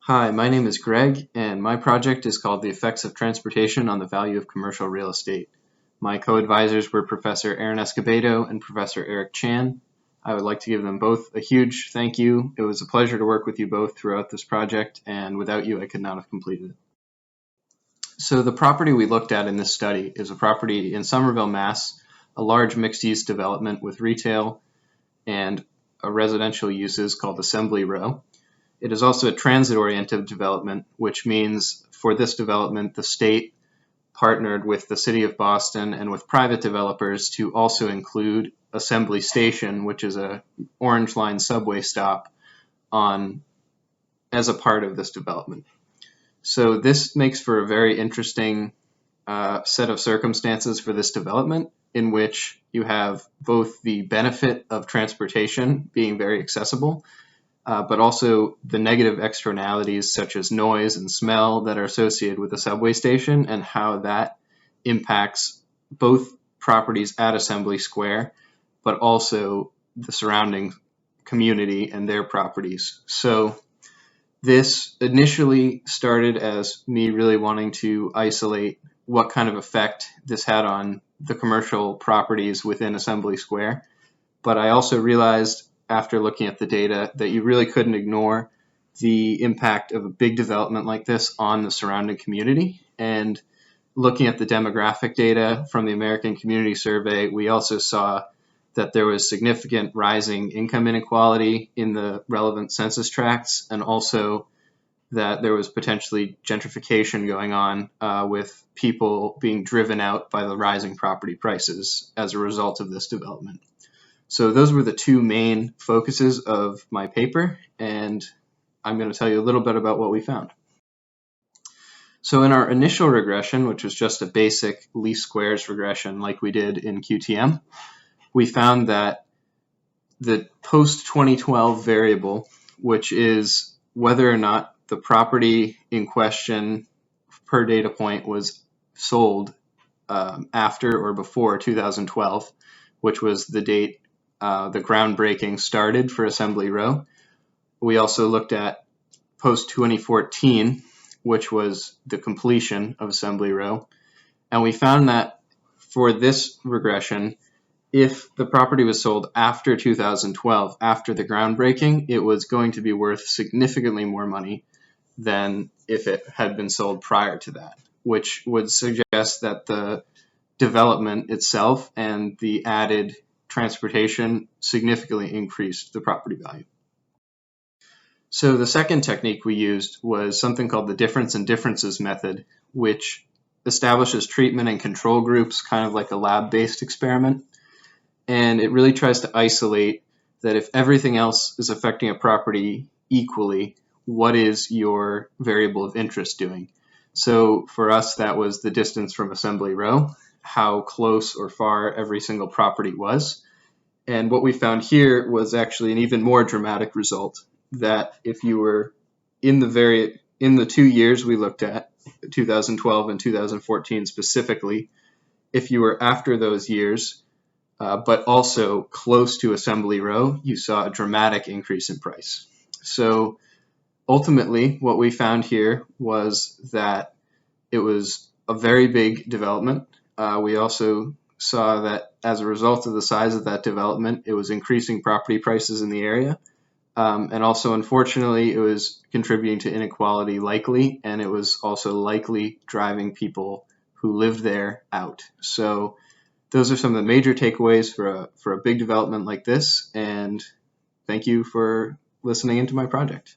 Hi, my name is Greg, and my project is called The Effects of Transportation on the Value of Commercial Real Estate. My co-advisors were Professor Aaron Escobedo and Professor Eric Chan. I would like to give them both a huge thank you. It was a pleasure to work with you both throughout this project, and without you, I could not have completed it. So the property we looked at in this study is a property in Somerville, Mass., a large mixed-use development with retail and residential uses called Assembly Row. It is also a transit-oriented development, which means for this development, the state partnered with the city of Boston and with private developers to also include Assembly Station, which is a Orange Line subway stop as a part of this development. So this makes for a very interesting set of circumstances for this development, in which you have both the benefit of transportation being very accessible, but also the negative externalities such as noise and smell that are associated with a subway station, and how that impacts both properties at Assembly Square, but also the surrounding community and their properties. So this initially started as me really wanting to isolate what kind of effect this had on the commercial properties within Assembly Square. But I also realized after looking at the data that you really couldn't ignore the impact of a big development like this on the surrounding community. And looking at the demographic data from the American Community Survey, we also saw that there was significant rising income inequality in the relevant census tracts, and also that there was potentially gentrification going on with people being driven out by the rising property prices as a result of this development. So those were the two main focuses of my paper, and I'm going to tell you a little bit about what we found. So in our initial regression, which was just a basic least squares regression like we did in QTM, we found that the post-2012 variable, which is whether or not the property in question per data point was sold after or before 2012, which was the date the groundbreaking started for Assembly Row. We also looked at post-2014, which was the completion of Assembly Row. And we found that for this regression, if the property was sold after 2012, after the groundbreaking, it was going to be worth significantly more money than if it had been sold prior to that, which would suggest that the development itself and the added transportation significantly increased the property value. So the second technique we used was something called the difference in differences method, which establishes treatment and control groups, kind of like a lab-based experiment. And it really tries to isolate that if everything else is affecting a property equally, what is your variable of interest doing? So for us, that was the distance from Assembly Row, how close or far every single property was. And what we found here was actually an even more dramatic result, that if you were in the 2 years we looked at, 2012 and 2014 specifically, if you were after those years, but also close to Assembly Row, you saw a dramatic increase in price. So ultimately, what we found here was that it was a very big development. We also saw that as a result of the size of that development, it was increasing property prices in the area. And also, unfortunately, it was contributing to inequality likely, and it was also likely driving people who lived there out. So those are some of the major takeaways for a big development like this, and thank you for listening into my project.